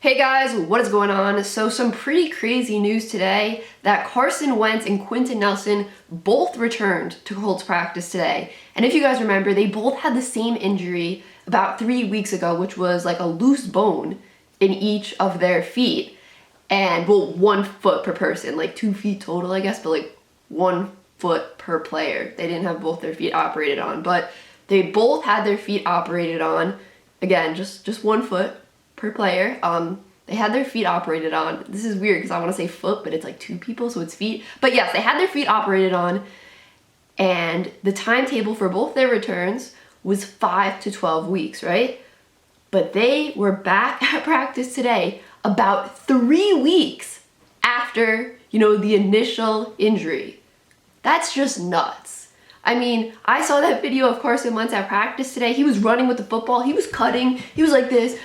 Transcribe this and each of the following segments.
Hey guys, what is going on? So some pretty crazy news today that Carson Wentz and Quenton Nelson both returned to Colts practice today. And if you guys remember, they both had the same injury about 3 weeks ago, which was like a loose bone in each of their feet. And well, 1 foot per person, like 2 feet total, I guess, but like 1 foot per player. They didn't have both their feet operated on, but they both had their feet operated on. Again, just 1 foot per player. They had their feet operated on. This is weird because I want to say foot, but it's like 2 people, so it's feet. But yes, they had their feet operated on, and the timetable for both their returns was 5 to 12 weeks, right? But they were back at practice today about 3 weeks after, the initial injury. That's just nuts. I mean, I saw that video of Carson Wentz at practice today. He was running with the football. He was cutting. He was like this.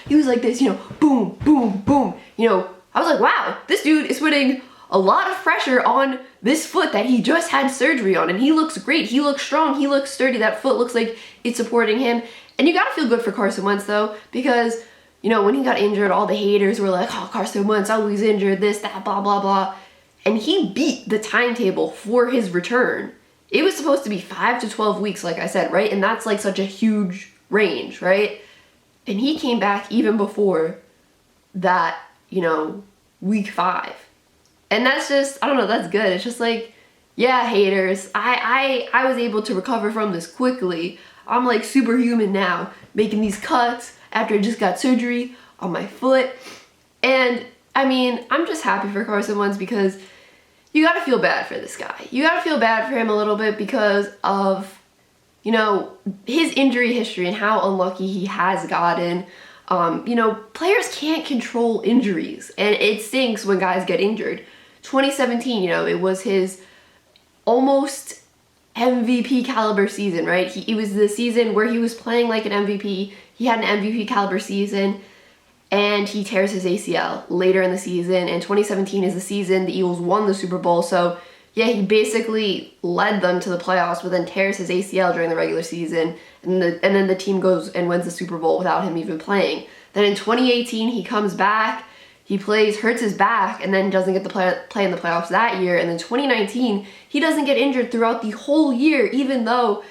Boom, boom, boom. I was like, wow, this dude is putting a lot of pressure on this foot that he just had surgery on. And he looks great. He looks strong. He looks sturdy. That foot looks like it's supporting him. And you got to feel good for Carson Wentz, though, because, when he got injured, all the haters were like, oh, Carson Wentz, always injured, this, that, blah, blah, blah. And he beat the timetable for his return. It was supposed to be 5 to 12 weeks, like I said, right? And that's like such a huge range, right? And he came back even before that, week 5. And that's just, I don't know, that's good. It's just like, yeah, haters, I was able to recover from this quickly. I'm like superhuman now, making these cuts after I just got surgery on my foot. And I mean, I'm just happy for Carson Wentz because you gotta feel bad for this guy. You gotta feel bad for him a little bit because of, his injury history and how unlucky he has gotten. Players can't control injuries, and it stinks when guys get injured. 2017, it was his almost MVP caliber season, right? It was the season where he was playing like an MVP. He had an MVP caliber season, and he tears his ACL later in the season. And 2017 is the season the Eagles won the Super Bowl. So, yeah, he basically led them to the playoffs, but then tears his ACL during the regular season. And then the team goes and wins the Super Bowl without him even playing. Then in 2018, he comes back, he plays, hurts his back, and then doesn't get to play in the playoffs that year. And then 2019, he doesn't get injured throughout the whole year, even though,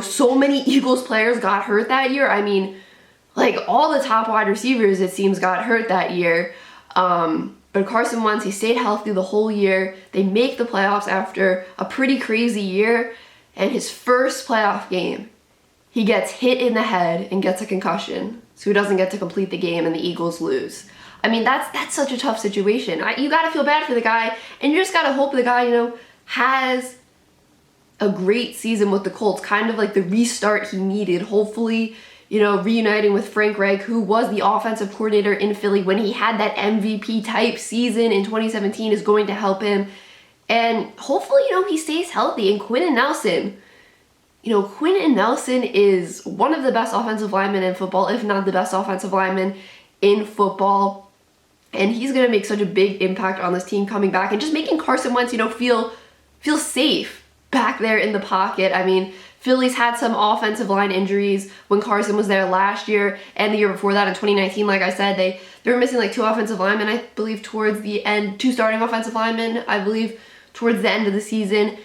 so many Eagles players got hurt that year. I mean, like, all the top wide receivers, it seems, got hurt that year. But Carson Wentz, he stayed healthy the whole year. They make the playoffs after a pretty crazy year. And his first playoff game, he gets hit in the head and gets a concussion. So he doesn't get to complete the game and the Eagles lose. I mean, that's such a tough situation. You got to feel bad for the guy. And you just got to hope the guy, has a great season with the Colts. Kind of like the restart he needed. Hopefully, reuniting with Frank Reich, who was the offensive coordinator in Philly when he had that MVP type season in 2017, is going to help him. And hopefully, he stays healthy. And Quenton Nelson, Quenton Nelson is one of the best offensive linemen in football, if not the best offensive lineman in football. And he's going to make such a big impact on this team coming back and just making Carson Wentz, feel safe back there in the pocket. I mean, Philly's had some offensive line injuries when Carson was there last year and the year before that in 2019. Like I said, they were missing like 2 offensive linemen, I believe, towards the end, 2 starting offensive linemen, I believe, towards the end of the season.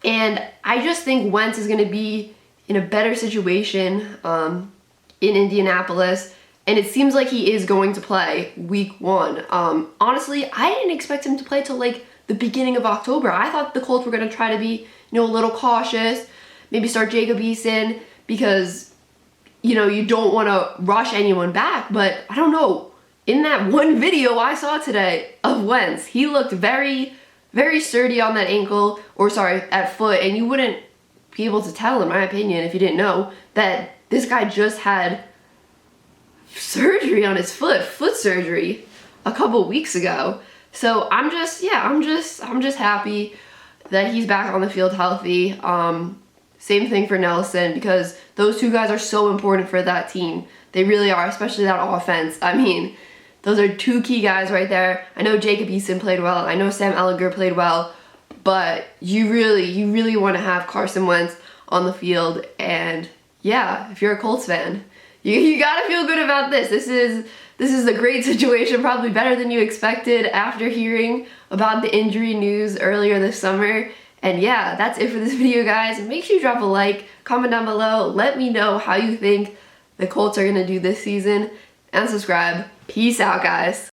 And I just think Wentz is going to be in a better situation in Indianapolis. And it seems like he is going to play week 1. Honestly, I didn't expect him to play till like the beginning of October. I thought the Colts were going to try to be, a little cautious. Maybe start Jacob Eason because, you don't want to rush anyone back. But I don't know. In that one video I saw today of Wentz, he looked very, very sturdy on that ankle, at foot. And you wouldn't be able to tell, in my opinion, if you didn't know, that this guy just had surgery on his foot surgery, a couple weeks ago. So I'm just happy that he's back on the field healthy. Same thing for Nelson, because those 2 guys are so important for that team. They really are, especially that offense. I mean, those are 2 key guys right there. I know Jacob Eason played well. I know Sam Ehlinger played well. But you really want to have Carson Wentz on the field. And yeah, if you're a Colts fan, you got to feel good about this. this is a great situation, probably better than you expected after hearing about the injury news earlier this summer. And yeah, that's it for this video, guys. Make sure you drop a like, comment down below, let me know how you think the Colts are gonna do this season, and subscribe. Peace out, guys.